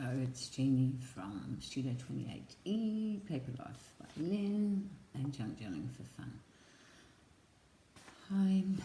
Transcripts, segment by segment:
Hello, it's Jeannie from Studio 28E, Paper Life by Lynn, and Junk Journaling for Fun. I'm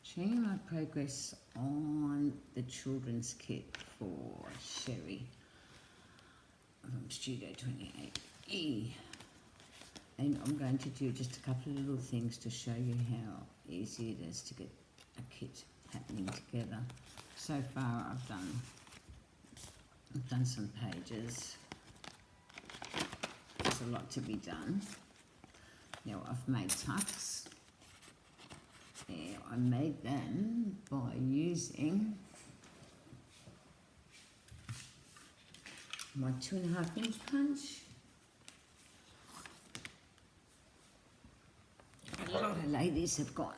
sharing my progress on the children's kit for Sherry from Studio 28E. And I'm going to do just a couple of little things to show you how easy it is to get a kit happening together. So far I've done some pages. There's a lot to be done. Now I've made tucks. Yeah, I made them by using my 2.5 inch punch. A lot of ladies have got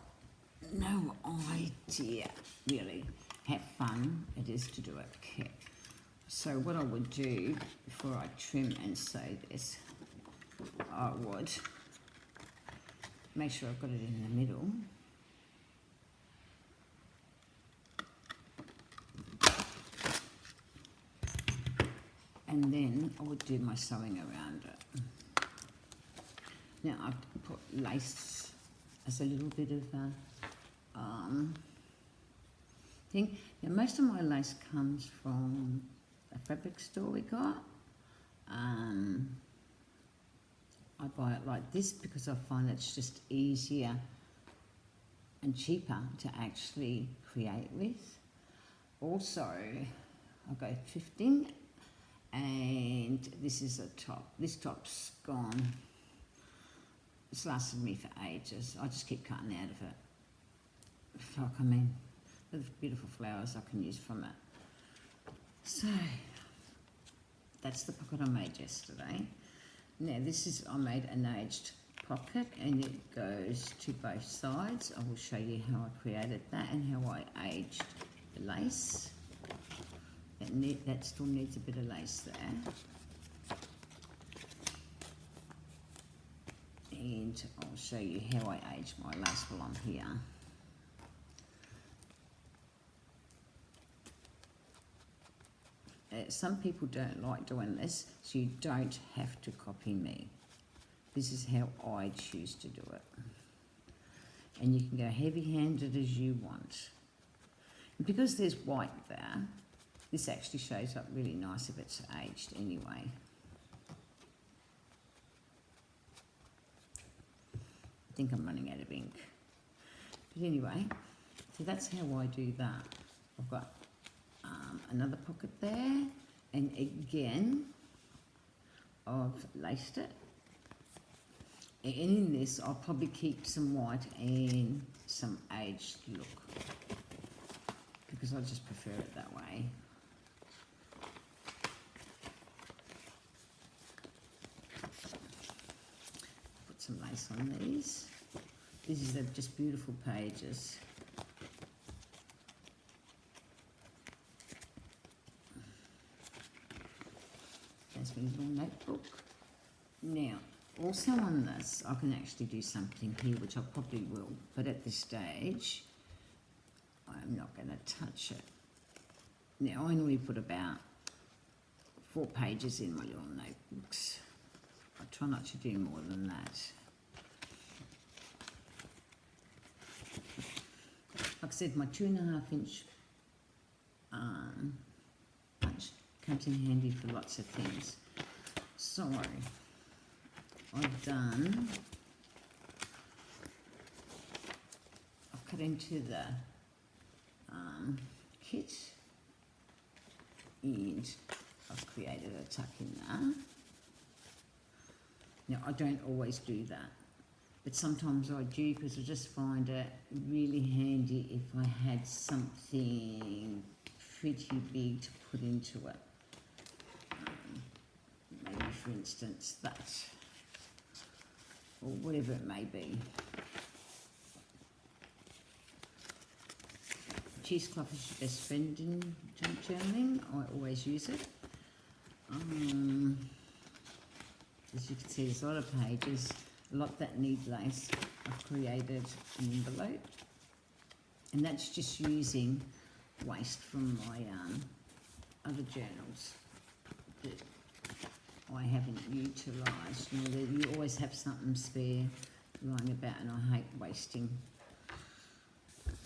no idea really how fun it is to do a kit. So what I would do before I trim and sew this, I would make sure I've got it in the middle. And then I would do my sewing around it. Now I've put lace as a little bit of a thing. Now most of my lace comes from a fabric store we got. I buy it like this because I find it's just easier and cheaper to actually create with. Also, I go thrifting, and this is a top. This top's gone. It's lasted me for ages. I just keep cutting out of it. Like, I mean, the beautiful flowers I can use from it. So, that's the pocket I made yesterday. Now this is, I made an aged pocket and it goes to both sides. I will show you how I created that and how I aged the lace. That still needs a bit of lace there. And I'll show you how I aged my lace while I'm here. Some people don't like doing this, so you don't have to copy me. This is how I choose to do it. And you can go heavy-handed as you want. And because there's white there, this actually shows up really nice if it's aged anyway. I think I'm running out of ink. But anyway, so that's how I do that. I've got another pocket there, and again I've laced it, and in this I'll probably keep some white and some aged look because I just prefer it that way. Put some lace on these. These are just beautiful pages. That's my little notebook. Now, also on this, I can actually do something here, which I probably will, but at this stage, I'm not going to touch it. Now, I normally put about 4 pages in my little notebooks. I try not to do more than that. Like I said, my 2.5 inch punch comes in handy for lots of things. So I've cut into the kit, and I've created a tuck in there. Now I don't always do that, but sometimes I do because I just find it really handy if I had something pretty big to put into it. Maybe for instance that, or whatever it may be. Cheesecloth is your best friend in junk journaling. I always use it. As you can see, there's a lot of pages, a lot that need lace. I've created an envelope, and that's just using waste from my other journals. that I haven't utilised. You know, that you always have something spare lying about, and I hate wasting.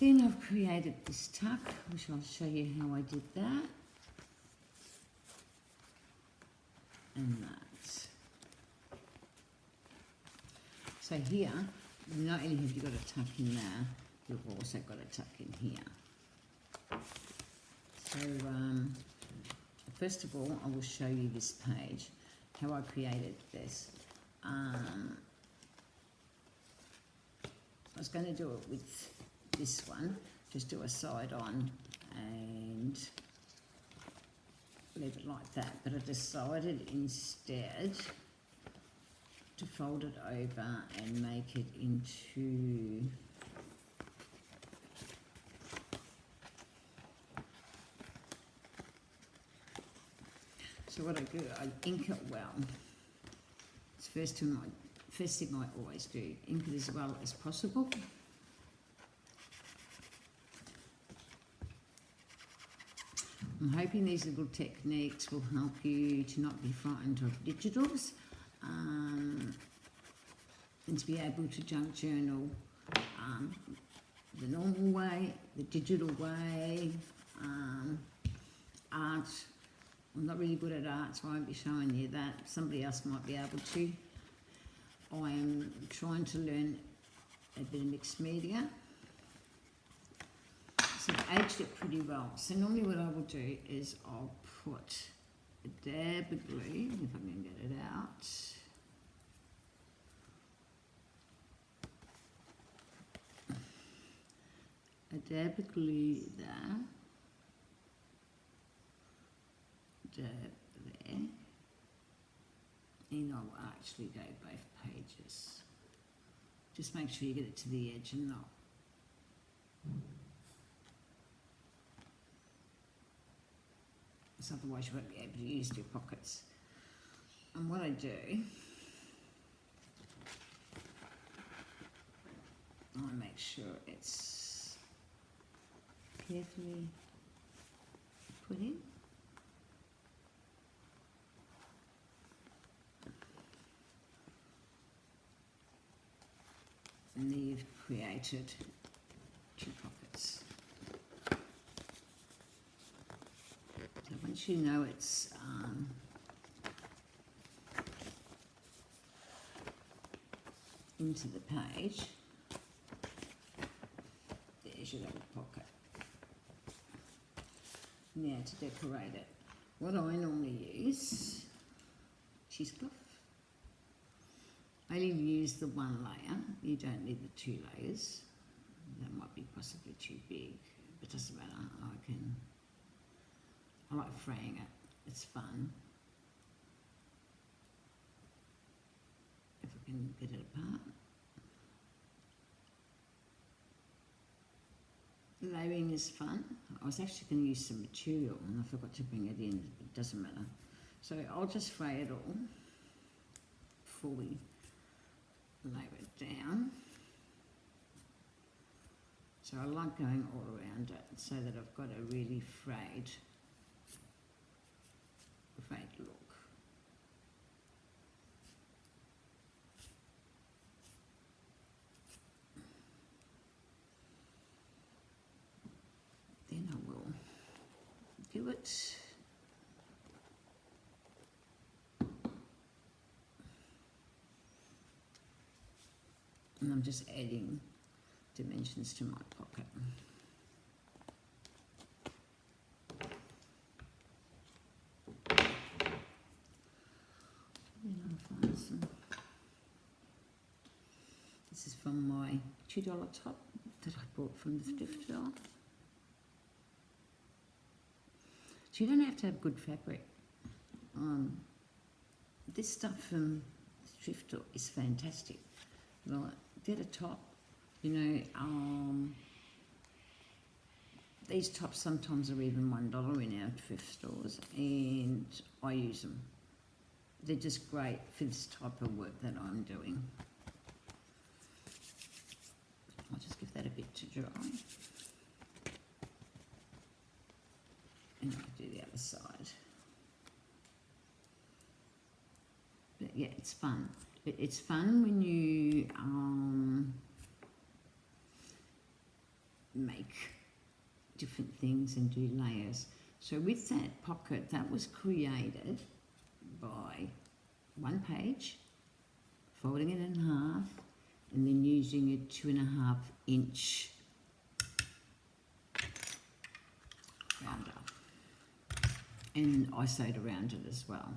Then I've created this tuck, which I'll show you how I did that. And that. So here, not only have you got a tuck in there, you've also got a tuck in here. So first of all, I will show you this page, how I created this. I was going to do it with this one, just do a side on and leave it like that, but I decided instead to fold it over and make it into so what I do, I ink it well. It's first thing I always do, ink it as well as possible. I'm hoping these little techniques will help you to not be frightened of digitals, and to be able to junk journal the normal way, the digital way, art. I'm not really good at art, so I won't be showing you that. Somebody else might be able to. I am trying to learn a bit of mixed media. So I've aged it pretty well. So normally what I will do is I'll put a dab of glue, if I can get it out. A dab of glue there. Dab there. And I will actually go both pages. Just make sure you get it to the edge and not. Otherwise you won't be able to use your pockets. And what I do, I make sure it's carefully put in. And then you've created 2 pockets. So once you know it's into the page, there's your little pocket. Now to decorate it, what I normally use, cheesecloth. I only use the 1 layer, you don't need the 2 layers. That might be possibly too big, but it doesn't matter, I like fraying it, it's fun. If I can get it apart. Layering is fun. I was actually going to use some material and I forgot to bring it in, it doesn't matter. So I'll just fray it all before we lay it down. So I like going all around it so that I've got a really frayed look. Then I will do it. And I'm just adding dimensions to my pocket. This is from my $2 top that I bought from the thrift store. So you don't have to have good fabric. This stuff from the thrift store is fantastic. Like, get a top, you know, these tops sometimes are even $1 in our thrift stores, and I use them. They're just great for this type of work that I'm doing. I'll just give that a bit to dry. And I'll do the other side. yeah, it's fun. It's fun when you make different things and do layers. So with that pocket, that was created by one page, folding it in half, and then using a 2.5 inch rounder. And I sewed around it as well,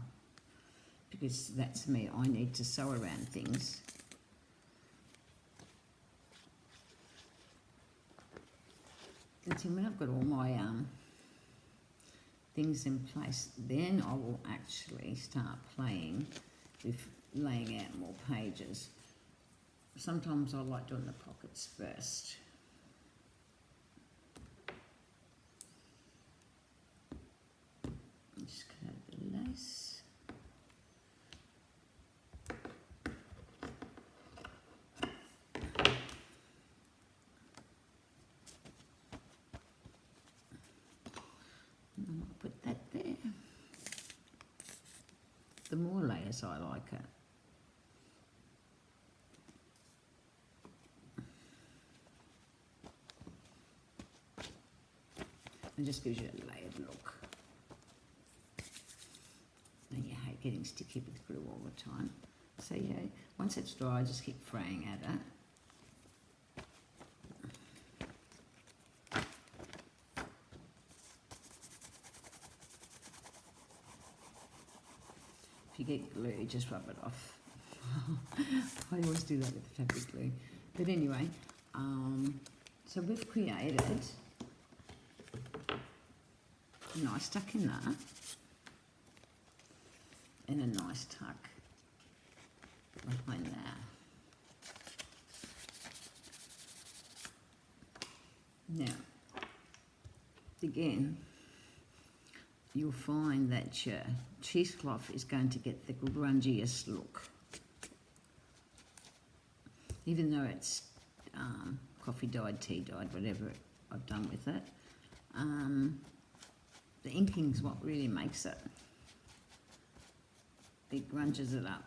because that's me. I need to sew around things. And see, when I've got all my things in place, then I will actually start playing with laying out more pages. Sometimes I like doing the pockets first. Just cut out the lace. And I'll put that there. The more layers I like it. It just gives you a layered look. And you hate getting sticky with glue all the time. So yeah, once it's dry, just keep fraying at it. If you get glue, just rub it off. I always do that with fabric glue. But anyway, so we've created a nice tuck in there and a nice tuck behind there. Now, again, you'll find that your cheesecloth is going to get the grungiest look. Even though it's coffee dyed, tea dyed, whatever I've done with it. The inking's what really makes it. It grunges it up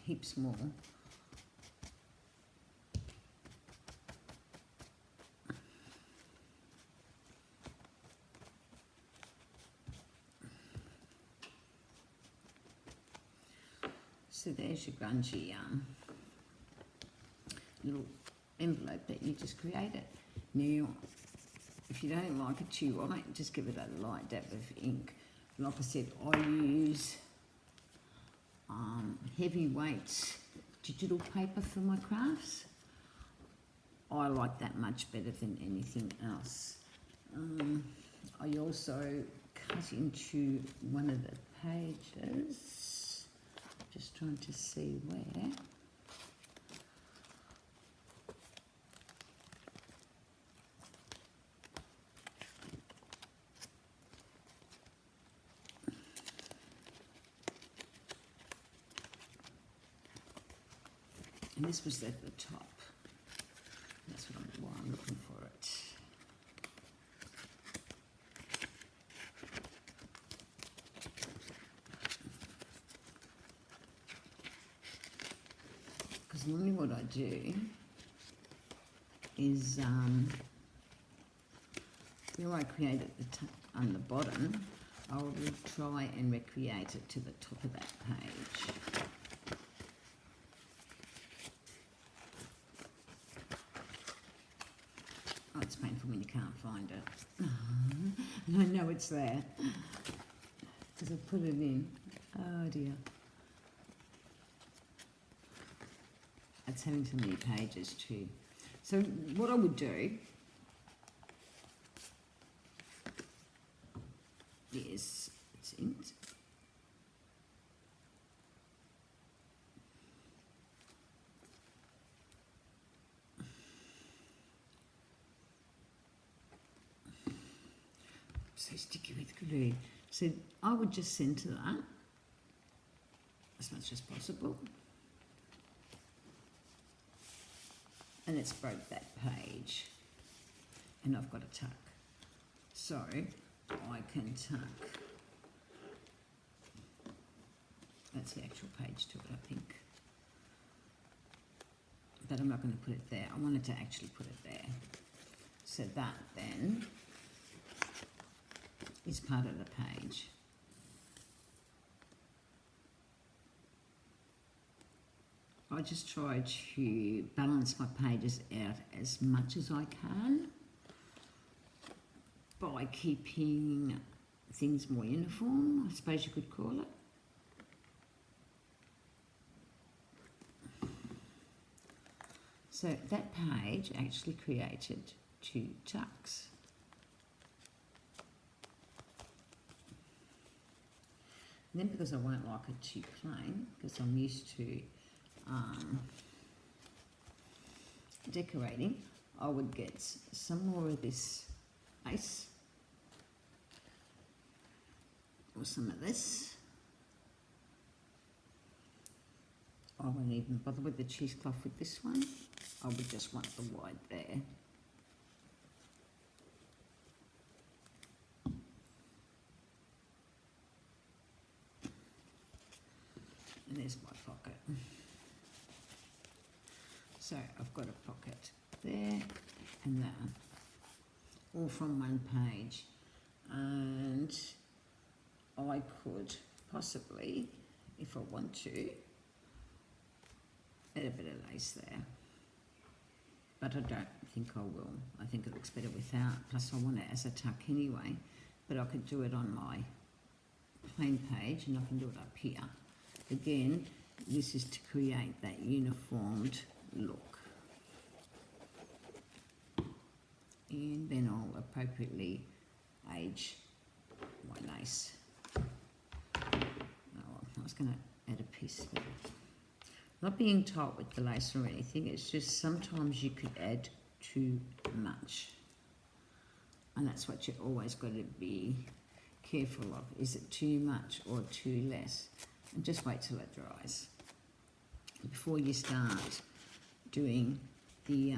heaps more. So there's your grungy little envelope that you just created. Now, if you don't like it too white, just give it a light dab of ink. Like I said, I use heavyweight digital paper for my crafts. I like that much better than anything else. I also cut into one of the pages, just trying to see where. And this was at the top. That's why I'm looking for it. Because normally what I do is where I create at the top on the bottom, I will try and recreate it to the top of that page. Oh, it's painful when you can't find it. And I know it's there because I put it in. Oh dear. It's having so many pages too. So what I would do is, it's inked. So sticky with glue. So I would just centre that as much as possible. And let's break that page. And I've got a tuck. So I can tuck That's the actual page to it, I think. But I'm not going to put it there. I wanted to actually put it there. So that then is part of the page. I just try to balance my pages out as much as I can by keeping things more uniform, I suppose you could call it. So that page actually created 2 tucks. And then because I won't like it too plain, because I'm used to decorating, I would get some more of this lace or some of this. I won't even bother with the cheesecloth with this one. I would just want the white there. And there's my pocket. So I've got a pocket there and there, all from one page. And I could possibly, if I want to, add a bit of lace there. But I don't think I will. I think it looks better without. Plus I want it as a tuck anyway. But I could do it on my plain page and I can do it up here. Again, this is to create that uniformed look. And then I'll appropriately age my lace. Oh, I was going to add a piece there. Not being tight with the lace or anything, it's just sometimes you could add too much. And that's what you've always got to be careful of. Is it too much or too less? And just wait till it dries before you start doing the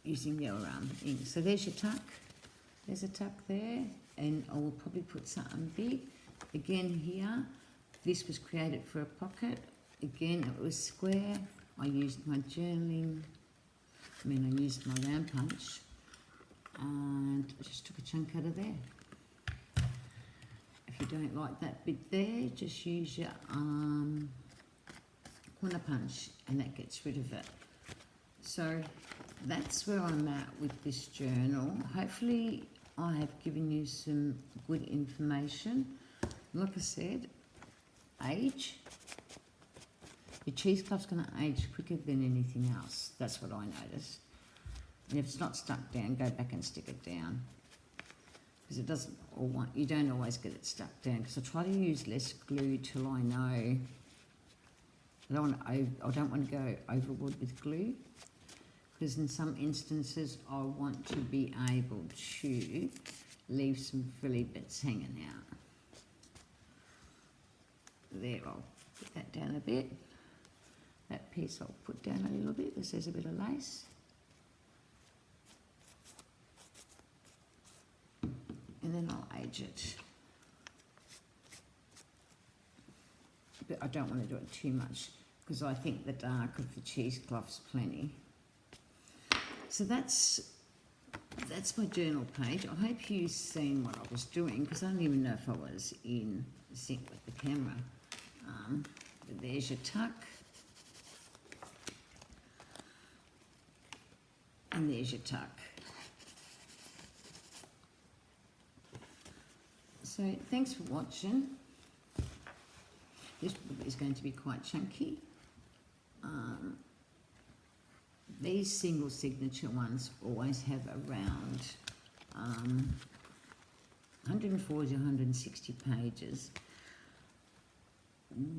using your ink. So there's your tuck. There's a tuck there, and I will probably put something big. Again here, this was created for a pocket. Again, it was square. I used my journaling, I used my round punch, and I just took a chunk out of there. If you don't like that bit there, just use your corner punch and that gets rid of it. So that's where I'm at with this journal. Hopefully I have given you some good information. Like I said, age. Your cheesecloth's going to age quicker than anything else. That's what I noticed. And if it's not stuck down, go back and stick it down. Because it doesn't, you don't always get it stuck down. Because I try to use less glue till I know. I don't want to go overboard with glue. Because in some instances, I want to be able to leave some frilly bits hanging out. There, I'll put that down a bit. That piece I'll put down a little bit because there's a bit of lace. And then I'll age it. But I don't want to do it too much because I think the dark of the cheesecloth's plenty. So that's my journal page. I hope you've seen what I was doing because I don't even know if I was in sync with the camera. But there's your tuck. And there's your tuck. So thanks for watching. This is going to be quite chunky. These single signature ones always have around 140 to 160 pages.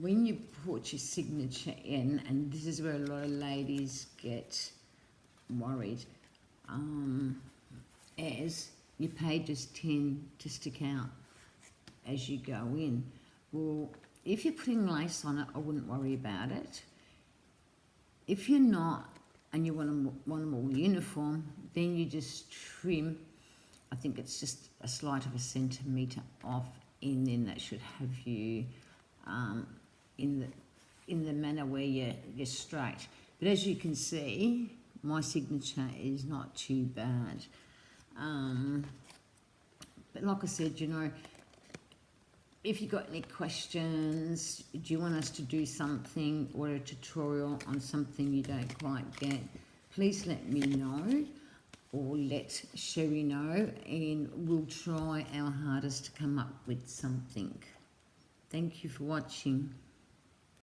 When you put your signature in, and this is where a lot of ladies get worried, as your pages tend to stick out as you go in. Well, if you're putting lace on it, I wouldn't worry about it. If you're not, and you want them all uniform, then you just trim I think it's just a slight of a centimetre off, and then that should have you in the manner where you're straight. But as you can see, my signature is not too bad. But like I said, you know, if you've got any questions, do you want us to do something or a tutorial on something you don't quite get, please let me know or let Sherry know, and we'll try our hardest to come up with something. Thank you for watching.